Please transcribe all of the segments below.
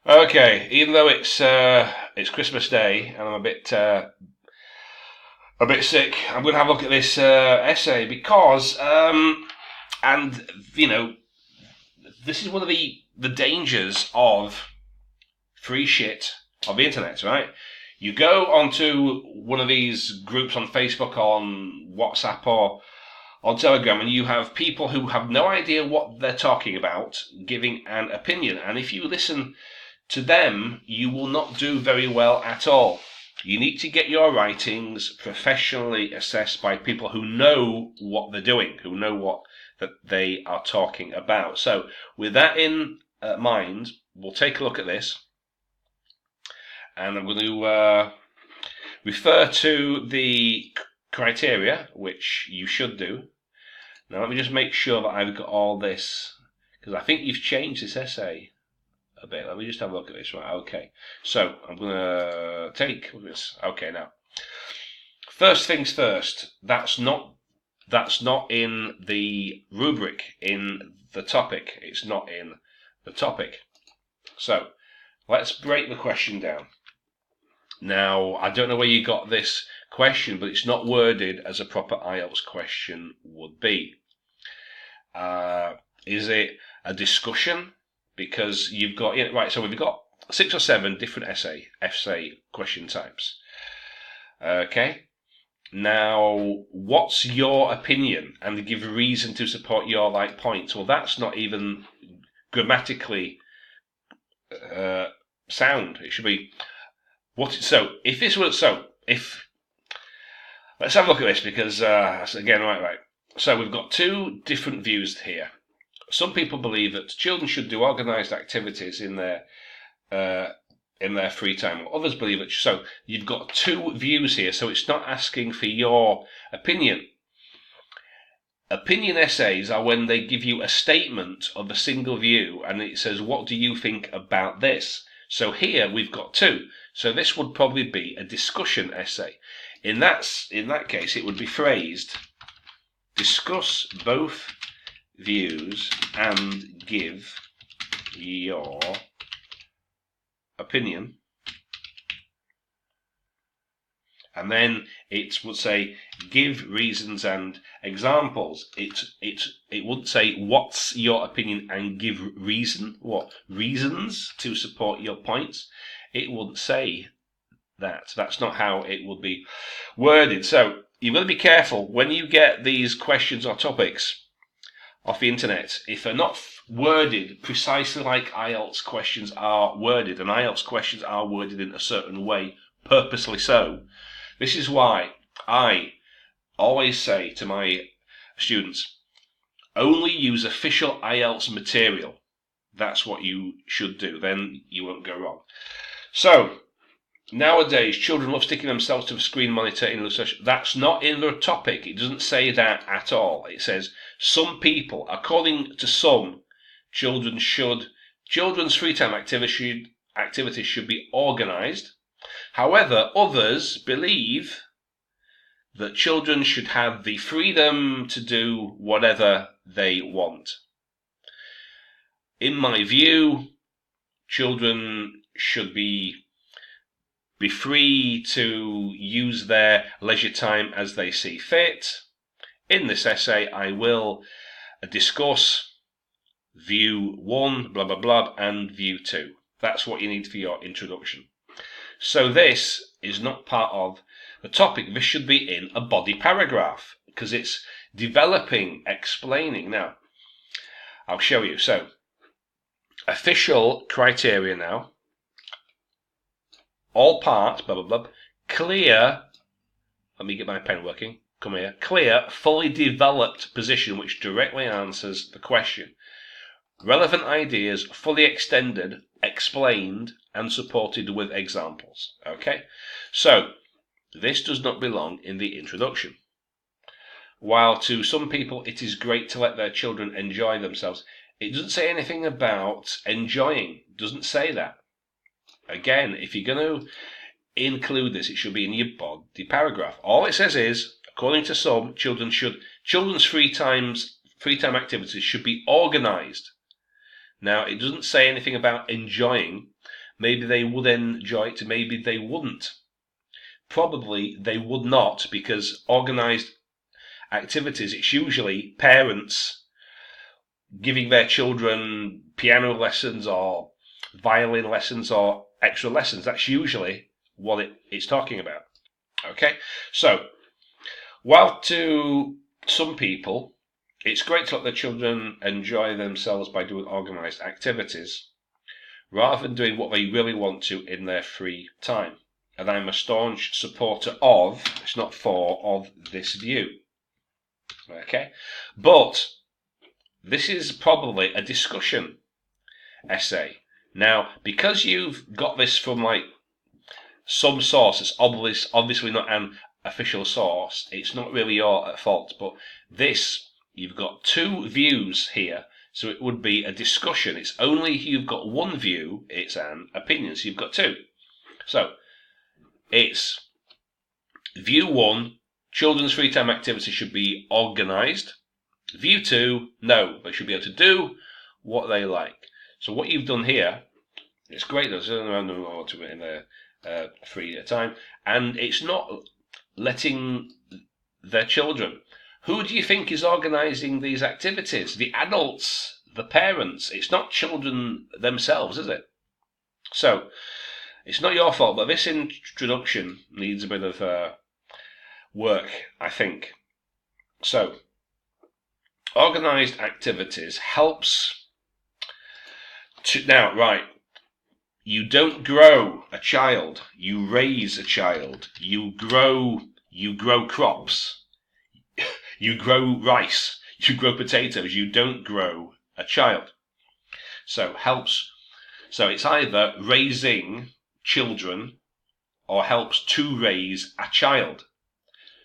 Okay, even though it's Christmas Day and I'm a bit sick, I'm going to have a look at this essay because and you know this is one of the dangers of free shit of the internet, right? You go onto one of these groups on Facebook, on WhatsApp, or on Telegram, and you have people who have no idea what they're talking about giving an opinion. And if you listen to them, you will not do very well at all. You need to get your writings professionally assessed by people who know what they're doing, who know what that they are talking about. So, with that in mind, we'll take a look at this, and I'm going to refer to the criteria, which you should do. Now, let me just make sure that I've got all this, because I think you've changed this essay a bit. Let me just have a look at this. Right, okay. So, I'm going to take this. Okay, now. First things first, that's not in the rubric, in the topic. It's not in the topic. So, let's break the question down. Now, I don't know where you got this question, but it's not worded as a proper IELTS question would be. Is it a discussion? Because you've got, right, so we've got 6 or 7 different essay question types. Okay. Now, what's your opinion? And give a reason to support your points. Well, that's not even grammatically sound. It should be let's have a look at this because again, right. So we've got 2 different views here. Some people believe that children should do organised activities in their free time. Others believe that. So you've got 2 views here. So it's not asking for your opinion. Opinion essays are when they give you a statement of a single view, and it says, "What do you think about this?" So here we've got 2. So this would probably be a discussion essay. In that case, it would be phrased, "Discuss both views and give your opinion." And then it would say, "Give reasons and examples." It wouldn't say, "What's your opinion?" and give reasons to support your points. It wouldn't say that. That's not how it would be worded. So you've got to be careful when you get these questions or topics off the internet. If they're not worded precisely like IELTS questions are worded, and IELTS questions are worded in a certain way, purposely so. This is why I always say to my students, only use official IELTS material. That's what you should do. Then you won't go wrong. So, nowadays, children love sticking themselves to the screen monitor in illustration. That's not in the topic. It doesn't say that at all. It says, some people, according to some, children's free time activities should be organised. However, others believe that children should have the freedom to do whatever they want. In my view, children should be free to use their leisure time as they see fit. In this essay, I will discuss view 1, blah, blah, blah, and view 2. That's what you need for your introduction. So this is not part of the topic. This should be in a body paragraph because it's developing, explaining. Now, I'll show you. So, official criteria now. All parts, blah, blah, blah. Clear, let me get my pen working. Come here. Clear, fully developed position which directly answers the question. Relevant ideas, fully extended, explained, and supported with examples. Okay? So, this does not belong in the introduction. While to some people it is great to let their children enjoy themselves, it doesn't say anything about enjoying. It doesn't say that. Again, if you're going to include this, it should be in your body paragraph. All it says is, according to some, children's free time activities should be organised. Now, it doesn't say anything about enjoying. Maybe they would enjoy it, maybe they wouldn't. Probably they would not, because organised activities, it's usually parents giving their children piano lessons or violin lessons or extra lessons. That's usually what it's talking about. Okay, so while to some people it's great to let their children enjoy themselves by doing organised activities rather than doing what they really want to in their free time. And I'm a staunch supporter of, it's not for, of this view. Okay, but this is probably a discussion essay. Now, because you've got this from like some source, it's obviously not an official source, it's not really your fault, but this, you've got two views here, so it would be a discussion. It's only if you've got one view, it's an opinion, so you've got two. So, it's view one, children's free time activities should be organised. View two, no, they should be able to do what they like. So what you've done here, it's great, there's around in their free time, and it's not letting their children. Who do you think is organising these activities? The adults, the parents. It's not children themselves, is it? So, it's not your fault, but this introduction needs a bit of work, I think. So, organised activities helps to... Now, right, you don't grow a child, you raise a child. You grow crops. You grow rice, you grow potatoes, you don't grow a child. So helps, so it's either raising children or helps to raise a child.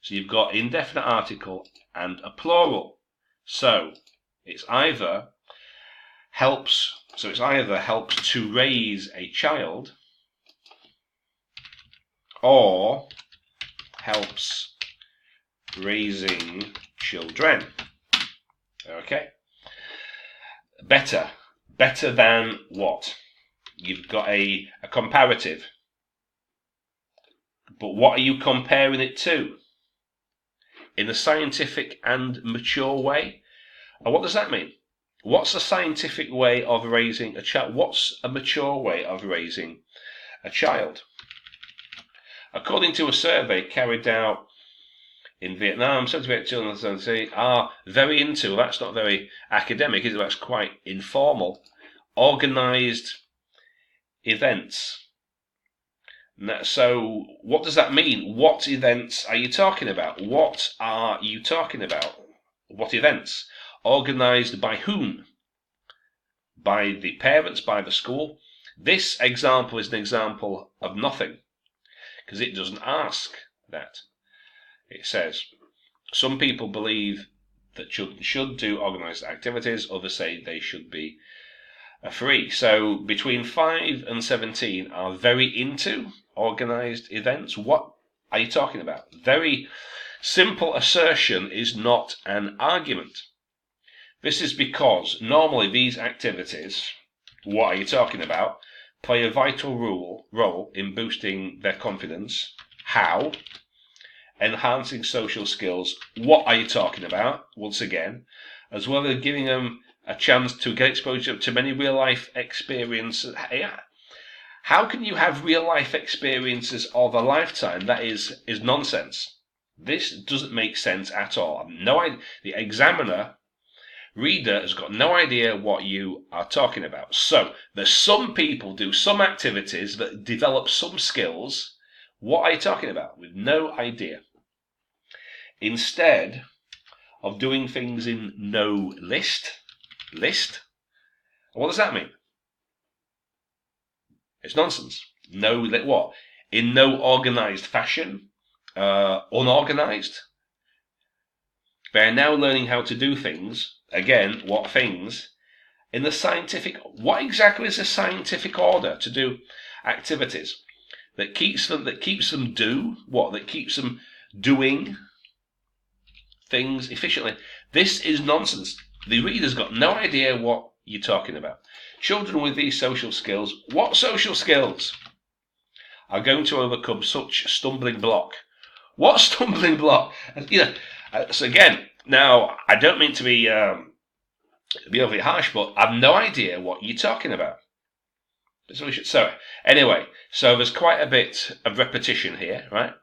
So you've got indefinite article and a plural. So it's either helps to raise a child or helps raising children. Okay. Better than what? You've got a comparative. But what are you comparing it to? In a scientific and mature way? And what does that mean? What's a scientific way of raising a child? What's a mature way of raising a child? According to a survey carried out in Vietnam, 78 children are very into, that's not very academic, is it? That's quite informal, organised events. So what does that mean? What events are you talking about? What are you talking about? What events? Organised by whom? By the parents, by the school? This example is an example of nothing, because it doesn't ask that. It says, some people believe that children should do organised activities, others say they should be free. So between 5 and 17 are very into organised events. What are you talking about? Very simple assertion is not an argument. This is because normally these activities, what are you talking about, play a vital role in boosting their confidence. How? Enhancing social skills. What are you talking about? Once again, as well as giving them a chance to get exposure to many real-life experiences. How can you have real-life experiences of a lifetime? That is nonsense. This doesn't make sense at all. No idea. The examiner, reader, has got no idea what you are talking about. So, there's some people do some activities that develop some skills. What are you talking about? With no idea. Instead of doing things in no list, what does that mean? It's nonsense. No, what? In no organised fashion, unorganised. They are now learning how to do things. Again, what things? In the scientific. What exactly is the scientific order to do activities that keeps them do what? That keeps them doing things efficiently. This is nonsense. The reader's got no idea what you're talking about. Children with these social skills, what social skills, are going to overcome such stumbling block? What stumbling block? So again, now I don't mean to be overly harsh, but I've no idea what you're talking about. So anyway, so there's quite a bit of repetition here, right?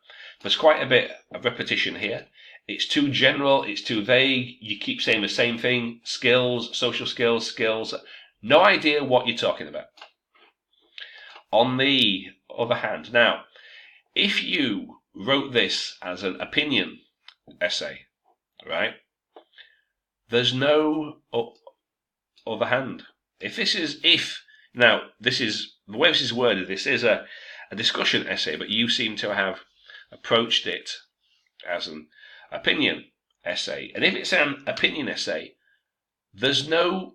There's quite a bit of repetition here. It's too general, it's too vague, you keep saying the same thing, skills, social skills, no idea what you're talking about. On the other hand, now, if you wrote this as an opinion essay, right, there's no other hand. Now, this is, the way this is worded, this is a discussion essay, but you seem to have approached it as an opinion essay. And if it's an opinion essay, there's no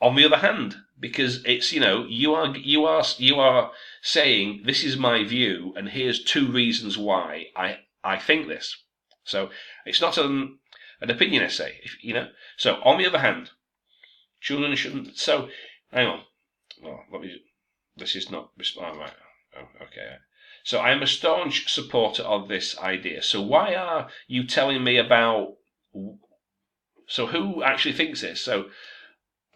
on the other hand, because it's, you are saying this is my view, and here's 2 reasons why I think this. So it's not an opinion essay, So on the other hand, children shouldn't. So hang on. Well, this is not. Oh, right. Oh, okay. So I am a staunch supporter of this idea. So why are you telling me about? So who actually thinks this? So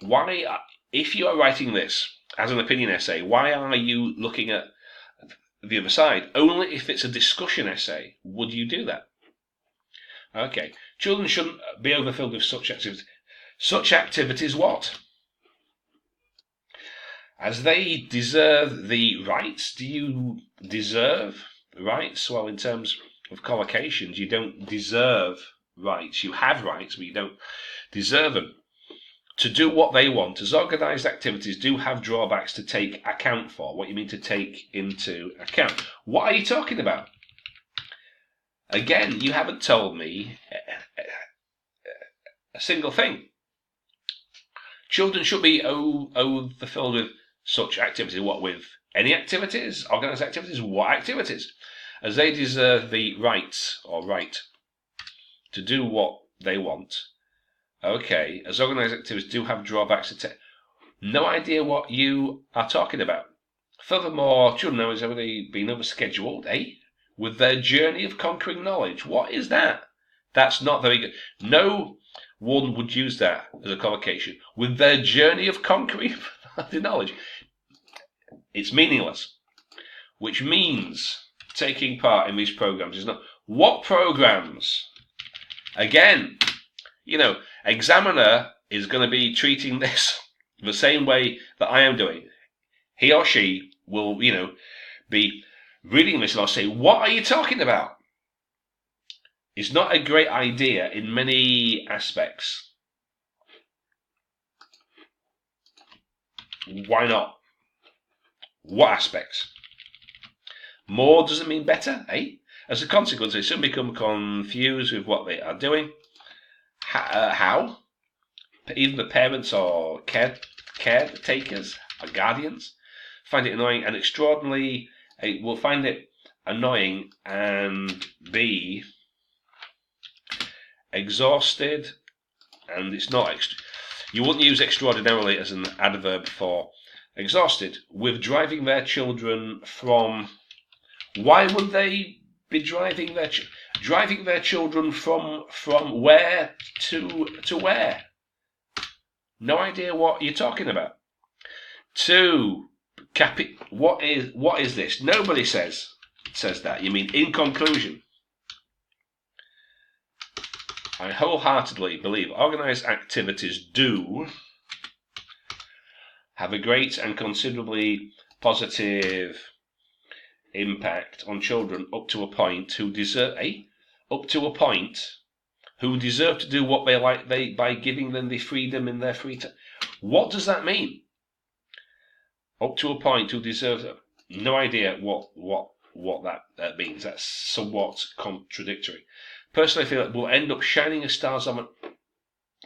why, if you are writing this as an opinion essay, why are you looking at the other side? Only if it's a discussion essay would you do that. Okay. Children shouldn't be overfilled with such activities. Such activities what? As they deserve the rights. Do you deserve rights? Well, in terms of collocations, you don't deserve rights. You have rights, but you don't deserve them. To do what they want, as organised activities do have drawbacks to take account for. What you mean to take into account? What are you talking about? Again, you haven't told me a single thing. Children should be overfilled with such activities. What, with any activities? Organised activities? What activities? As they deserve the rights or right to do what they want. Okay, as organised activities do have drawbacks to no idea what you are talking about. Furthermore, children know has already been overscheduled, with their journey of conquering knowledge. What is that? That's not very good. No one would use that as a collocation. With their journey of conquering the knowledge. It's meaningless. Which means taking part in these programs is not. What programs? Again, examiner is going to be treating this the same way that I am doing. He or she will, be reading this and I'll say, what are you talking about? It's not a great idea in many aspects. Why not? What aspects? More doesn't mean better, As a consequence, they soon become confused with what they are doing. How? Even the parents or caretakers or guardians find it annoying and extraordinarily will find it annoying and be exhausted, and it's not you wouldn't use extraordinarily as an adverb for exhausted with driving their children from. Why would they be driving their children from where to where? No idea what you're talking about. What is this? Nobody says that. You mean in conclusion? I wholeheartedly believe organised activities do have a great and considerably positive impact on children up to a point who deserve to do what they like by giving them the freedom in their free time. What does that mean? Up to a point who deserves it. No idea what that means. That's somewhat contradictory. Personally, I feel that we'll end up shining as stars on it,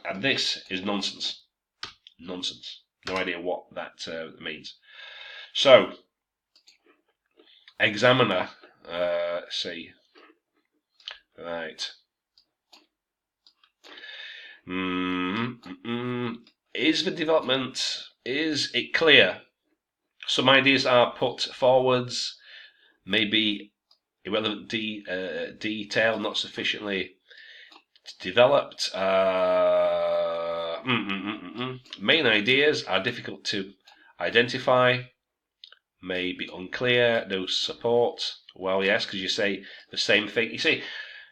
and this is nonsense. Nonsense. No idea what that means. So, examiner, see, right. is the development, is it clear? Some ideas are put forwards, maybe irrelevant detail, not sufficiently developed. Main ideas are difficult to identify, may be unclear, no support. Well, yes, because you say the same thing. You see,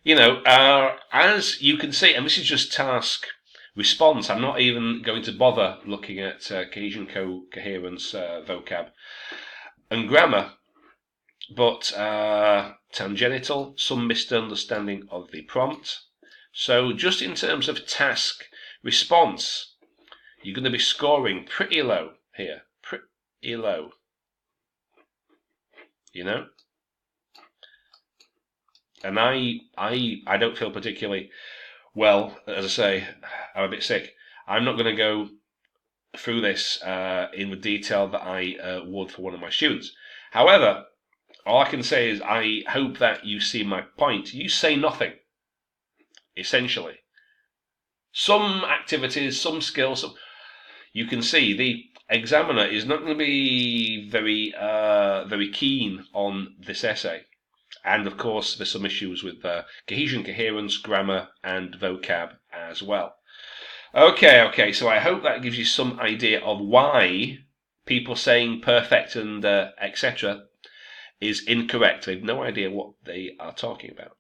as you can see, and this is just task response. I'm not even going to bother looking at cohesion, coherence, vocab, and grammar. But tangential, some misunderstanding of the prompt. So just in terms of task response, you're going to be scoring pretty low here. Pretty low. And I don't feel particularly well. As I say, I'm a bit sick. I'm not going to go through this in the detail that I would for one of my students. However, all I can say is I hope that you see my point. You say nothing, essentially. Some activities, some skills, you can see the examiner is not going to be very keen on this essay. And of course, there's some issues with cohesion, coherence, grammar, and vocab as well. Okay, so I hope that gives you some idea of why people saying perfect and etc. is incorrect. They have no idea what they are talking about.